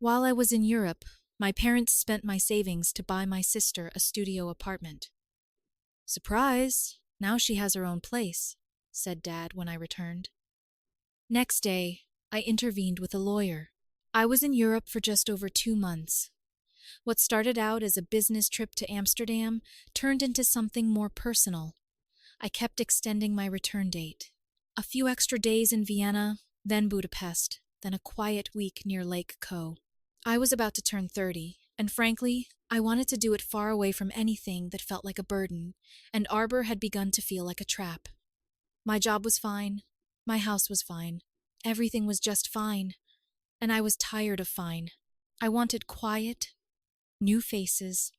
While I was in Europe, my parents spent my savings to buy my sister a studio apartment. Surprise! Now she has her own place, said Dad when I returned. Next day, I intervened with a lawyer. I was in Europe for just over 2 months. What started out as a business trip to Amsterdam turned into something more personal. I kept extending my return date. A few extra days in Vienna, then Budapest, then a quiet week near Lake Co. I was about to turn 30, and frankly, I wanted to do it far away from anything that felt like a burden, and Arbor had begun to feel like a trap. My job was fine, my house was fine, everything was just fine, and I was tired of fine. I wanted quiet, new faces,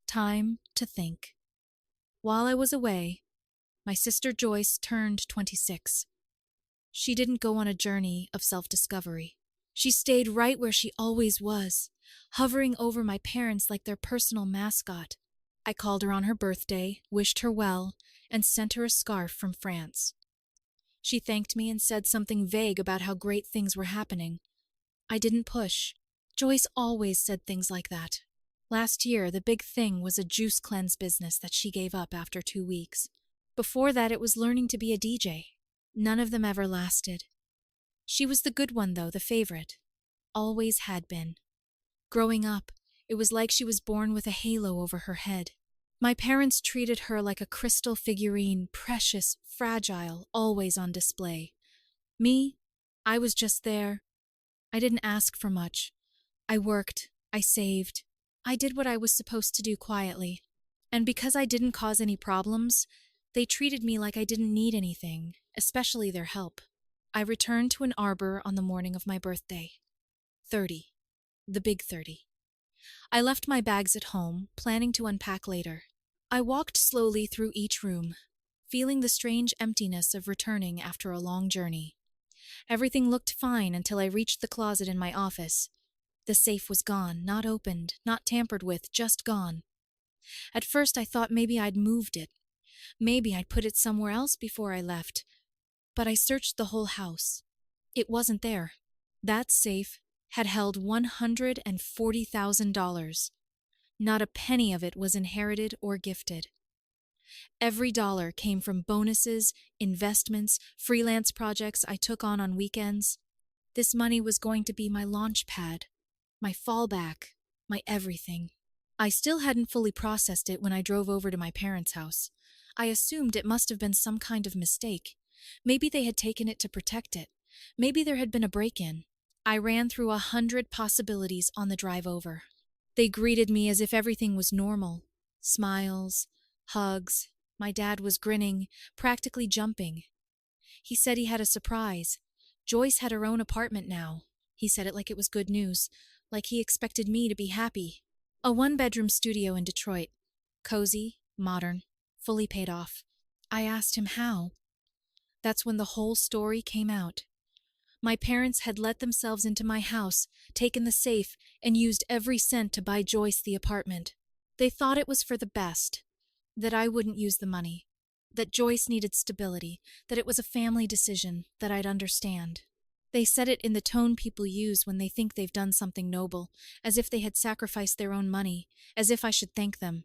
time to think. While I was away, my sister Joyce turned 26. She didn't go on a journey of self-discovery. She stayed right where she always was, hovering over my parents like their personal mascot. I called her on her birthday, wished her well, and sent her a scarf from France. She thanked me and said something vague about how great things were happening. I didn't push. Joyce always said things like that. Last year, the big thing was a juice cleanse business that she gave up after 2 weeks. Before that, it was learning to be a DJ. None of them ever lasted. She was the good one, though, the favorite. Always had been. Growing up, it was like she was born with a halo over her head. My parents treated her like a crystal figurine, precious, fragile, always on display. Me, I was just there. I didn't ask for much. I worked, I saved. I did what I was supposed to do quietly. And because I didn't cause any problems, they treated me like I didn't need anything, especially their help. I returned to Ann Arbor on the morning of my birthday. 30. The big 30. I left my bags at home, planning to unpack later. I walked slowly through each room, feeling the strange emptiness of returning after a long journey. Everything looked fine until I reached the closet in my office. The safe was gone, not opened, not tampered with, just gone. At first I thought maybe I'd moved it. Maybe I'd put it somewhere else before I left. But I searched the whole house. It wasn't there. That safe had held $140,000. Not a penny of it was inherited or gifted. Every dollar came from bonuses, investments, freelance projects I took on weekends. This money was going to be my launch pad, my fallback, my everything. I still hadn't fully processed it when I drove over to my parents' house. I assumed it must have been some kind of mistake. Maybe they had taken it to protect it. Maybe there had been a break-in. I ran through 100 possibilities on the drive over. They greeted me as if everything was normal. Smiles, hugs. My dad was grinning, practically jumping. He said he had a surprise. Joyce had her own apartment now. He said it like it was good news, like he expected me to be happy. A 1-bedroom studio in Detroit. Cozy, modern, fully paid off. I asked him how. That's when the whole story came out. My parents had let themselves into my house, taken the safe, and used every cent to buy Joyce the apartment. They thought it was for the best, that I wouldn't use the money, that Joyce needed stability, that it was a family decision, that I'd understand. They said it in the tone people use when they think they've done something noble, as if they had sacrificed their own money, as if I should thank them.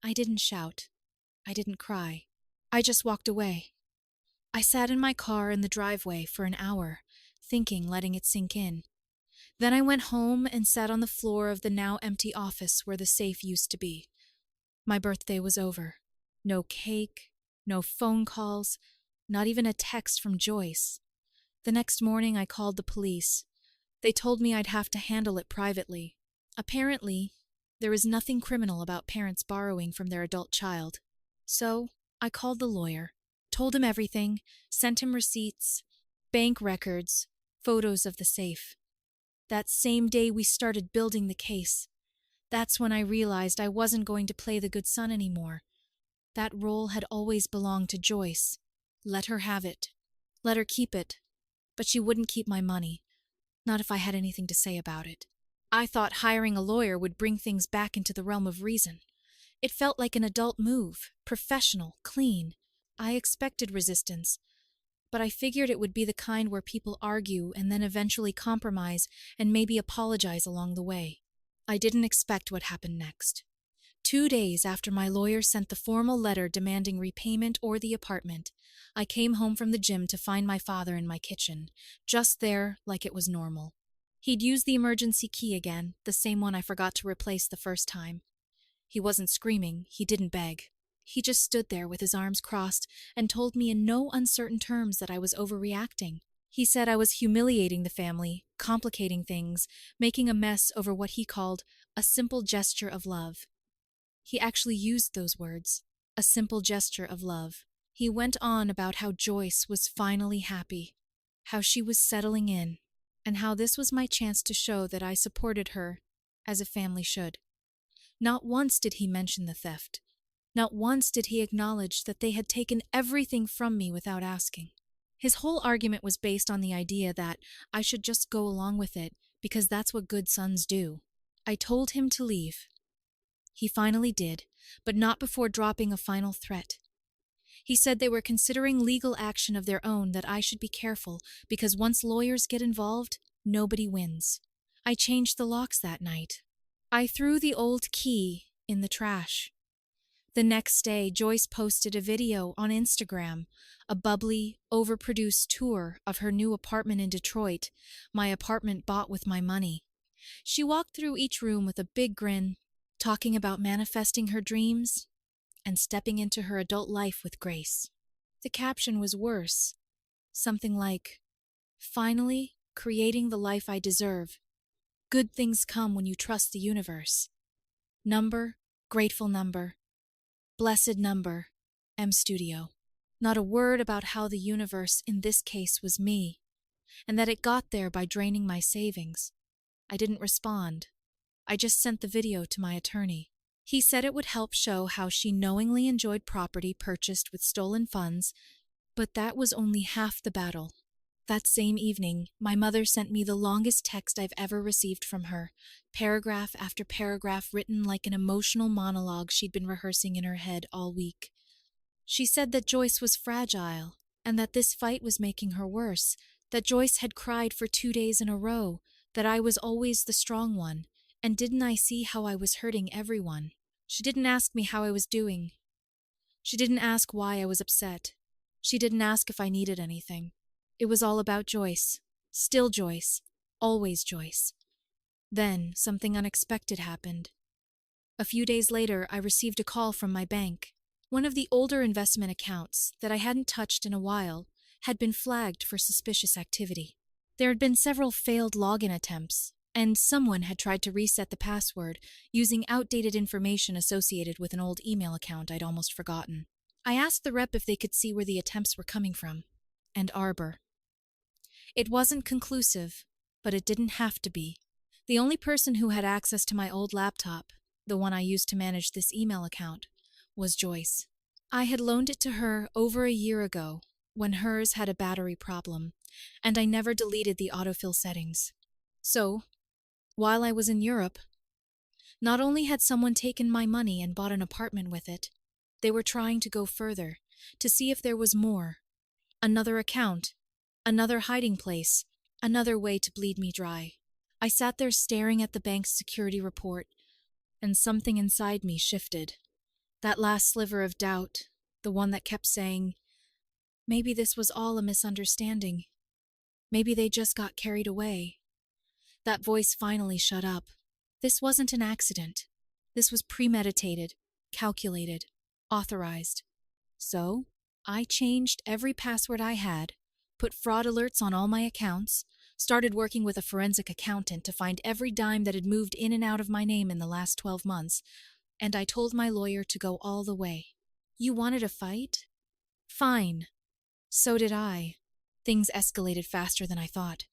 I didn't shout. I didn't cry. I just walked away. I sat in my car in the driveway for an hour, thinking, letting it sink in. Then I went home and sat on the floor of the now empty office where the safe used to be. My birthday was over. No cake, no phone calls, not even a text from Joyce. The next morning I called the police. They told me I'd have to handle it privately. Apparently, there is nothing criminal about parents borrowing from their adult child. So, I called the lawyer. Told him everything, sent him receipts, bank records, photos of the safe. That same day we started building the case. That's when I realized I wasn't going to play the good son anymore. That role had always belonged to Joyce. Let her have it. Let her keep it. But she wouldn't keep my money. Not if I had anything to say about it. I thought hiring a lawyer would bring things back into the realm of reason. It felt like an adult move, professional, clean. I expected resistance, but I figured it would be the kind where people argue and then eventually compromise and maybe apologize along the way. I didn't expect what happened next. 2 days after my lawyer sent the formal letter demanding repayment or the apartment, I came home from the gym to find my father in my kitchen, just there like it was normal. He'd used the emergency key again, the same one I forgot to replace the first time. He wasn't screaming, he didn't beg. He just stood there with his arms crossed and told me in no uncertain terms that I was overreacting. He said I was humiliating the family, complicating things, making a mess over what he called a simple gesture of love. He actually used those words, a simple gesture of love. He went on about how Joyce was finally happy, how she was settling in, and how this was my chance to show that I supported her, as a family should. Not once did he mention the theft. Not once did he acknowledge that they had taken everything from me without asking. His whole argument was based on the idea that I should just go along with it because that's what good sons do. I told him to leave. He finally did, but not before dropping a final threat. He said they were considering legal action of their own, that I should be careful because once lawyers get involved, nobody wins. I changed the locks that night. I threw the old key in the trash. The next day, Joyce posted a video on Instagram, a bubbly, overproduced tour of her new apartment in Detroit, my apartment bought with my money. She walked through each room with a big grin, talking about manifesting her dreams and stepping into her adult life with grace. The caption was worse, something like, "Finally, creating the life I deserve. Good things come when you trust the universe. Number, grateful number. Blessed number, M Studio." Not a word about how the universe in this case was me, and that it got there by draining my savings. I didn't respond. I just sent the video to my attorney. He said it would help show how she knowingly enjoyed property purchased with stolen funds, but that was only half the battle. That same evening, my mother sent me the longest text I've ever received from her, paragraph after paragraph written like an emotional monologue she'd been rehearsing in her head all week. She said that Joyce was fragile, and that this fight was making her worse, that Joyce had cried for 2 days in a row, that I was always the strong one, and didn't I see how I was hurting everyone? She didn't ask me how I was doing. She didn't ask why I was upset. She didn't ask if I needed anything. It was all about Joyce. Still Joyce. Always Joyce. Then something unexpected happened. A few days later, I received a call from my bank. One of the older investment accounts that I hadn't touched in a while had been flagged for suspicious activity. There had been several failed login attempts, and someone had tried to reset the password using outdated information associated with an old email account I'd almost forgotten. I asked the rep if they could see where the attempts were coming from, and Arbor. It wasn't conclusive, but it didn't have to be. The only person who had access to my old laptop, the one I used to manage this email account, was Joyce. I had loaned it to her over a year ago, when hers had a battery problem, and I never deleted the autofill settings. So, while I was in Europe, not only had someone taken my money and bought an apartment with it, they were trying to go further, to see if there was more. Another account, another hiding place, another way to bleed me dry. I sat there staring at the bank's security report, and something inside me shifted. That last sliver of doubt, the one that kept saying, maybe this was all a misunderstanding. Maybe they just got carried away. That voice finally shut up. This wasn't an accident. This was premeditated, calculated, authorized. So, I changed every password I had, put fraud alerts on all my accounts, started working with a forensic accountant to find every dime that had moved in and out of my name in the last 12 months, and I told my lawyer to go all the way. You wanted a fight? Fine. So did I. Things escalated faster than I thought.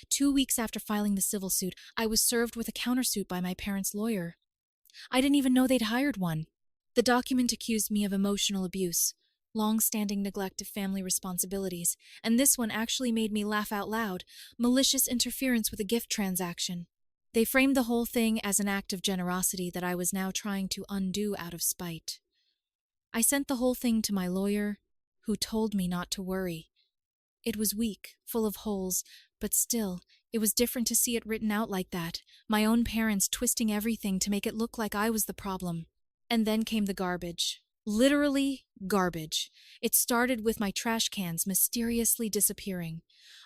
2 weeks after filing the civil suit, I was served with a countersuit by my parents' lawyer. I didn't even know they'd hired one. The document accused me of emotional abuse, long-standing neglect of family responsibilities, and this one actually made me laugh out loud, malicious interference with a gift transaction. They framed the whole thing as an act of generosity that I was now trying to undo out of spite. I sent the whole thing to my lawyer, who told me not to worry, It was weak, full of holes, but still, it was different to see it written out like that, my own parents twisting everything to make it look like I was the problem. And then came the garbage. Literally garbage. It started with my trash cans mysteriously disappearing.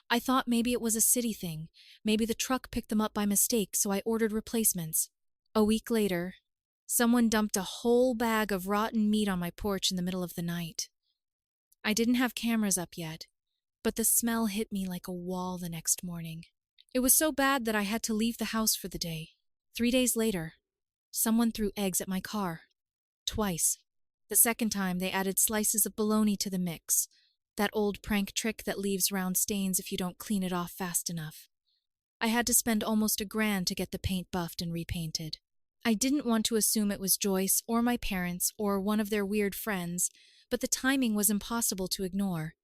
I thought maybe it was a city thing. Maybe the truck picked them up by mistake, so I ordered replacements. A week later, someone dumped a whole bag of rotten meat on my porch in the middle of the night. I didn't have cameras up yet, but the smell hit me like a wall the next morning. It was so bad that I had to leave the house for the day. 3 days later, someone threw eggs at my car. Twice. The second time, they added slices of bologna to the mix. That old prank trick that leaves round stains if you don't clean it off fast enough. I had to spend almost $1,000 to get the paint buffed and repainted. I didn't want to assume it was Joyce or my parents or one of their weird friends, but the timing was impossible to ignore.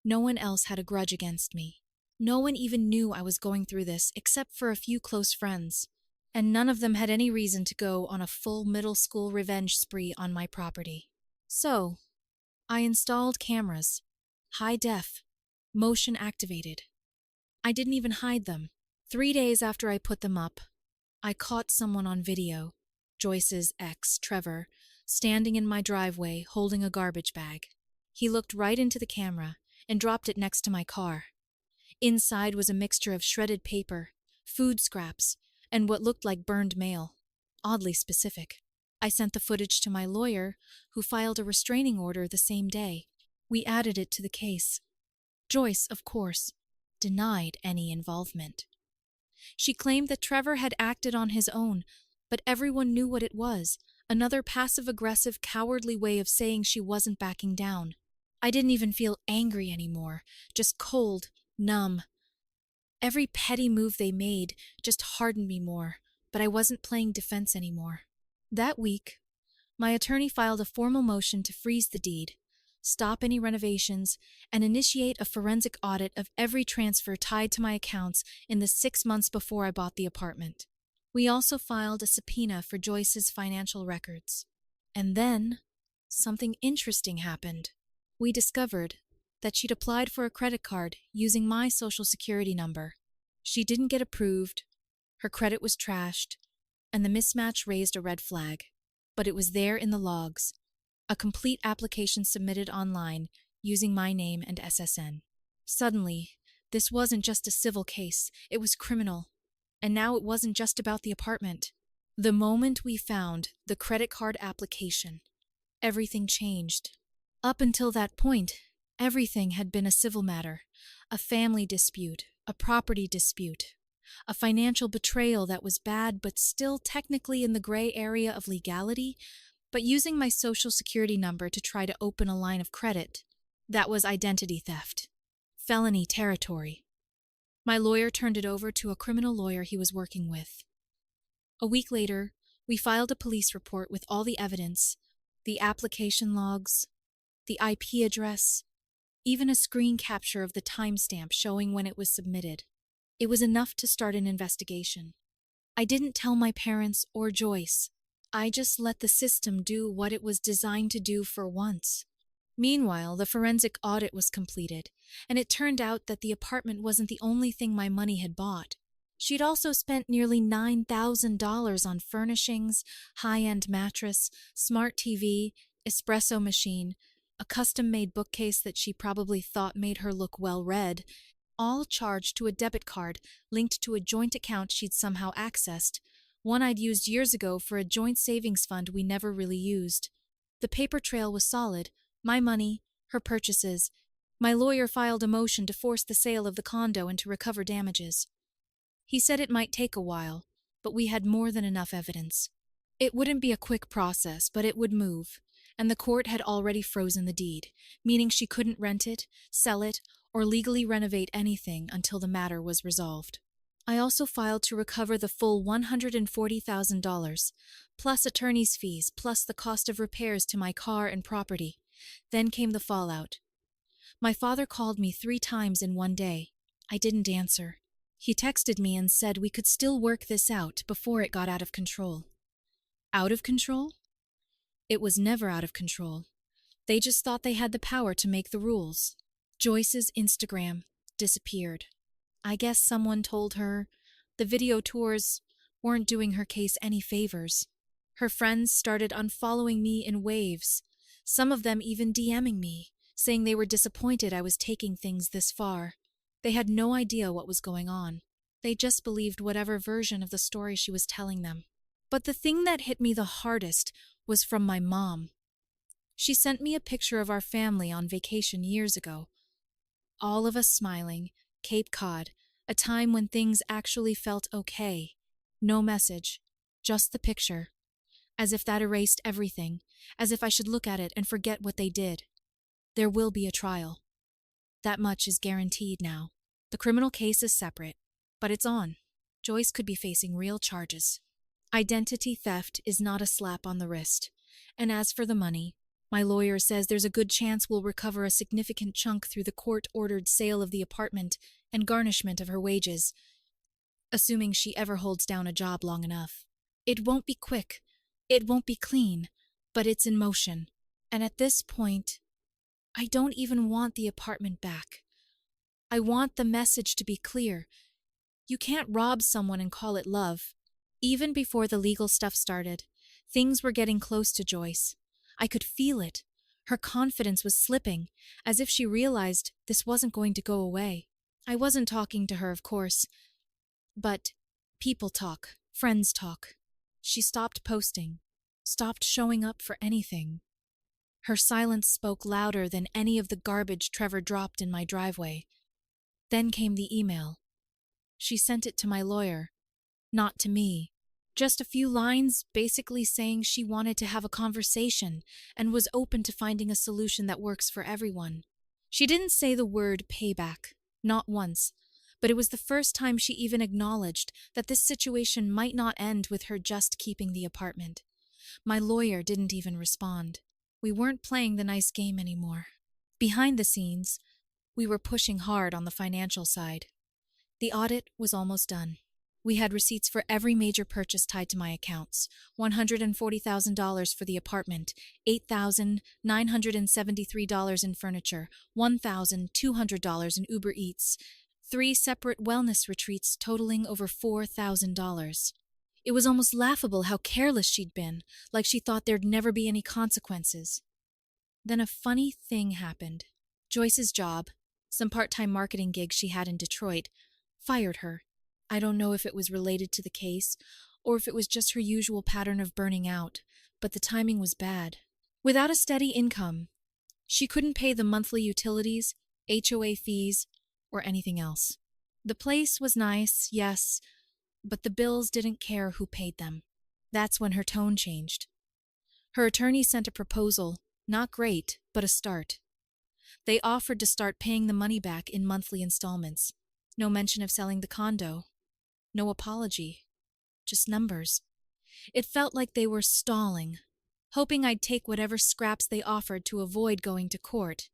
No one else had a grudge against me. No one even knew I was going through this except for a few close friends. And none of them had any reason to go on a full middle school revenge spree on my property. So, I installed cameras. High def. Motion activated. I didn't even hide them. 3 days after I put them up, I caught someone on video, Joyce's ex, Trevor, standing in my driveway holding a garbage bag. He looked right into the camera and dropped it next to my car. Inside was a mixture of shredded paper, food scraps, and what looked like burned mail. Oddly specific. I sent the footage to my lawyer, who filed a restraining order the same day. We added it to the case. Joyce, of course, denied any involvement. She claimed that Trevor had acted on his own, but everyone knew what it was, another passive-aggressive, cowardly way of saying she wasn't backing down. I didn't even feel angry anymore, just cold, numb. Every petty move they made just hardened me more, but I wasn't playing defense anymore. That week, my attorney filed a formal motion to freeze the deed, stop any renovations, and initiate a forensic audit of every transfer tied to my accounts in the 6 months before I bought the apartment. We also filed a subpoena for Joyce's financial records. And then, something interesting happened. We discovered that she'd applied for a credit card using my social security number. She didn't get approved, her credit was trashed, and the mismatch raised a red flag. But it was there in the logs. A complete application submitted online using my name and SSN. Suddenly, this wasn't just a civil case, it was criminal. And now it wasn't just about the apartment. The moment we found the credit card application, everything changed. Up until that point, everything had been a civil matter, a family dispute, a property dispute, a financial betrayal that was bad but still technically in the gray area of legality. But using my social security number to try to open a line of credit, that was identity theft. Felony territory. My lawyer turned it over to a criminal lawyer he was working with. A week later, we filed a police report with all the evidence, the application logs, the IP address, even a screen capture of the timestamp showing when it was submitted. It was enough to start an investigation. I didn't tell my parents or Joyce. I just let the system do what it was designed to do for once. Meanwhile, the forensic audit was completed, and it turned out that the apartment wasn't the only thing my money had bought. She'd also spent nearly $9,000 on furnishings, high-end mattress, smart TV, espresso machine, a custom-made bookcase that she probably thought made her look well-read, all charged to a debit card linked to a joint account she'd somehow accessed, one I'd used years ago for a joint savings fund we never really used. The paper trail was solid. My money, her purchases. My lawyer filed a motion to force the sale of the condo and to recover damages. He said it might take a while, but we had more than enough evidence. It wouldn't be a quick process, but it would move, and the court had already frozen the deed, meaning she couldn't rent it, sell it, or legally renovate anything until the matter was resolved. I also filed to recover the full $140,000, plus attorney's fees, plus the cost of repairs to my car and property. Then came the fallout. My father called me 3 times in one day. I didn't answer. He texted me and said we could still work this out before it got out of control. Out of control? It was never out of control. They just thought they had the power to make the rules. Joyce's Instagram disappeared. I guess someone told her the video tours weren't doing her case any favors. Her friends started unfollowing me in waves, some of them even DMing me, saying they were disappointed I was taking things this far. They had no idea what was going on. They just believed whatever version of the story she was telling them. But the thing that hit me the hardest was from my mom. She sent me a picture of our family on vacation years ago. All of us smiling, Cape Cod, a time when things actually felt okay. No message, just the picture. As if that erased everything, as if I should look at it and forget what they did. There will be a trial. That much is guaranteed now. The criminal case is separate, but it's on. Joyce could be facing real charges. Identity theft is not a slap on the wrist. And as for the money, my lawyer says there's a good chance we'll recover a significant chunk through the court-ordered sale of the apartment and garnishment of her wages, assuming she ever holds down a job long enough. It won't be quick. It won't be clean, but it's in motion. And at this point, I don't even want the apartment back. I want the message to be clear. You can't rob someone and call it love. Even before the legal stuff started, things were getting close to Joyce. I could feel it. Her confidence was slipping, as if she realized this wasn't going to go away. I wasn't talking to her, of course, but people talk, friends talk. She stopped posting, stopped showing up for anything. Her silence spoke louder than any of the garbage Trevor dropped in my driveway. Then came the email. She sent it to my lawyer, not to me. Just a few lines basically saying she wanted to have a conversation and was open to finding a solution that works for everyone. She didn't say the word payback, not once, but it was the first time she even acknowledged that this situation might not end with her just keeping the apartment. My lawyer didn't even respond. We weren't playing the nice game anymore. Behind the scenes, we were pushing hard on the financial side. The audit was almost done. We had receipts for every major purchase tied to my accounts. $140,000 for the apartment, $8,973 in furniture, $1,200 in Uber Eats, 3 separate wellness retreats totaling over $4,000. It was almost laughable how careless she'd been, like she thought there'd never be any consequences. Then a funny thing happened. Joyce's job, some part-time marketing gig she had in Detroit, fired her. I don't know if it was related to the case, or if it was just her usual pattern of burning out, but the timing was bad. Without a steady income, she couldn't pay the monthly utilities, HOA fees, or anything else. The place was nice, yes, but the bills didn't care who paid them. That's when her tone changed. Her attorney sent a proposal, not great, but a start. They offered to start paying the money back in monthly installments. No mention of selling the condo. No apology. Just numbers. It felt like they were stalling, hoping I'd take whatever scraps they offered to avoid going to court.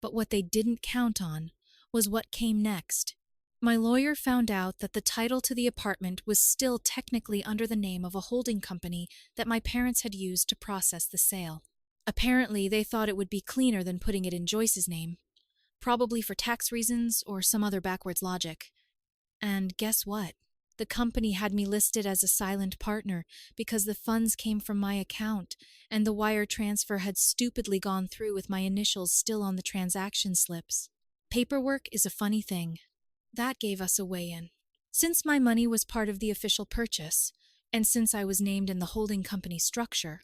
But what they didn't count on was what came next. My lawyer found out that the title to the apartment was still technically under the name of a holding company that my parents had used to process the sale. Apparently, they thought it would be cleaner than putting it in Joyce's name, probably for tax reasons or some other backwards logic. And guess what? The company had me listed as a silent partner because the funds came from my account, and the wire transfer had stupidly gone through with my initials still on the transaction slips. Paperwork is a funny thing. That gave us a way-in. Since my money was part of the official purchase, and since I was named in the holding company structure,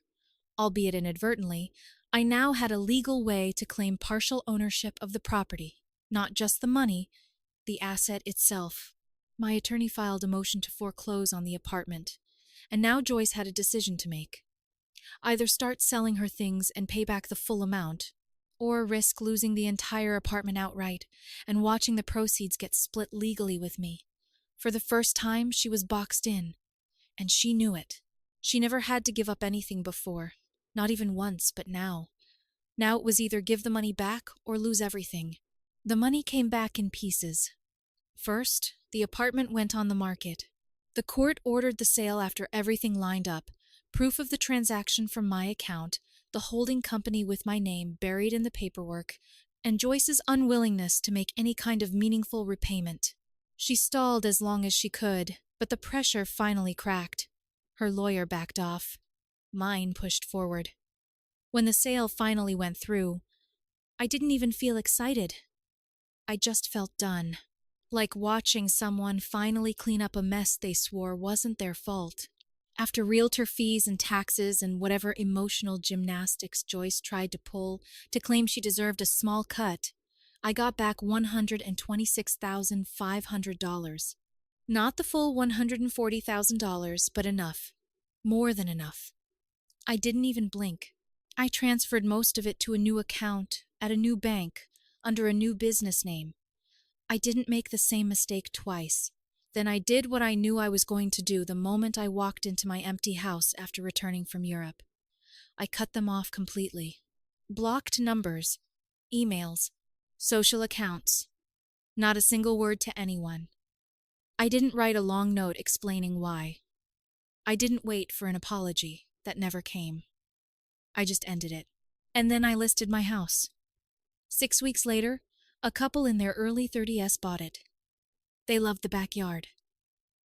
albeit inadvertently, I now had a legal way to claim partial ownership of the property, not just the money, the asset itself. My attorney filed a motion to foreclose on the apartment, and now Joyce had a decision to make. Either start selling her things and pay back the full amount, or risk losing the entire apartment outright and watching the proceeds get split legally with me. For the first time, she was boxed in, and she knew it. She never had to give up anything before, not even once, but now. Now it was either give the money back or lose everything. The money came back in pieces. First, the apartment went on the market. The court ordered the sale after everything lined up, proof of the transaction from my account, the holding company with my name buried in the paperwork, and Joyce's unwillingness to make any kind of meaningful repayment. She stalled as long as she could, but the pressure finally cracked. Her lawyer backed off. Mine pushed forward. When the sale finally went through, I didn't even feel excited. I just felt done. Like watching someone finally clean up a mess they swore wasn't their fault. After realtor fees and taxes and whatever emotional gymnastics Joyce tried to pull to claim she deserved a small cut, I got back $126,500. Not the full $140,000, but enough. More than enough. I didn't even blink. I transferred most of it to a new account at a new bank under a new business name. I didn't make the same mistake twice. Then I did what I knew I was going to do the moment I walked into my empty house after returning from Europe. I cut them off completely. Blocked numbers, emails, social accounts. Not a single word to anyone. I didn't write a long note explaining why. I didn't wait for an apology that never came. I just ended it. And then I listed my house. 6 weeks later, a couple in their early 30s bought it. They loved the backyard.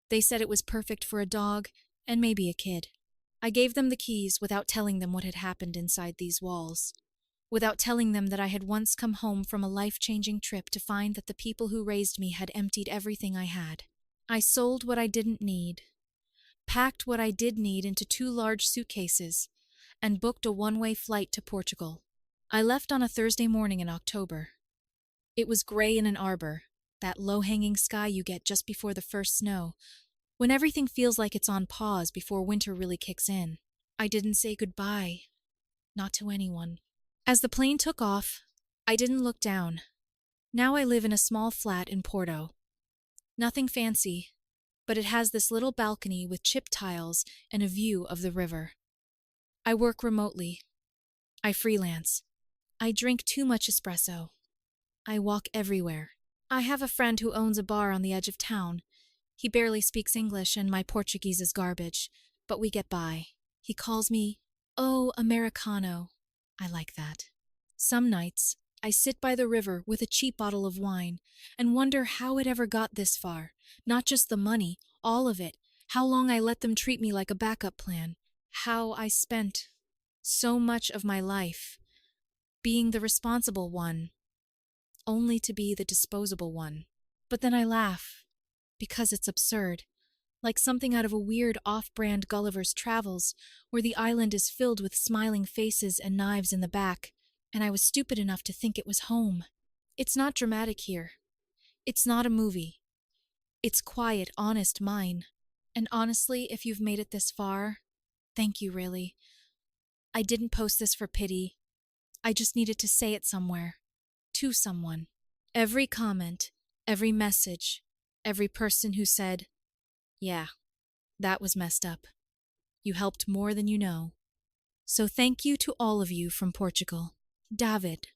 They said it was perfect for a dog and maybe a kid. I gave them the keys without telling them what had happened inside these walls. Without telling them that I had once come home from a life-changing trip to find that the people who raised me had emptied everything I had. I sold what I didn't need, packed what I did need into 2 large suitcases, and booked a one-way flight to Portugal. I left on a Thursday morning in October. It was gray in an arbor, that low-hanging sky you get just before the first snow, when everything feels like it's on pause before winter really kicks in. I didn't say goodbye, not to anyone. As the plane took off, I didn't look down. Now I live in a small flat in Porto. Nothing fancy, but it has this little balcony with chip tiles and a view of the river. I work remotely. I freelance. I drink too much espresso. I walk everywhere. I have a friend who owns a bar on the edge of town. He barely speaks English and my Portuguese is garbage, but we get by. He calls me, "Oh, Americano." I like that. Some nights, I sit by the river with a cheap bottle of wine and wonder how it ever got this far. Not just the money, all of it. How long I let them treat me like a backup plan. How I spent so much of my life being the responsible one, only to be the disposable one. But then I laugh, because it's absurd, like something out of a weird off-brand Gulliver's Travels, where the island is filled with smiling faces and knives in the back, and I was stupid enough to think it was home. It's not dramatic here. It's not a movie. It's quiet, honest mine. And honestly, if you've made it this far, thank you, really. I didn't post this for pity. I just needed to say it somewhere. To someone. Every comment, every message, every person who said, "Yeah, that was messed up. You helped more than you know." So thank you to all of you from Portugal. David.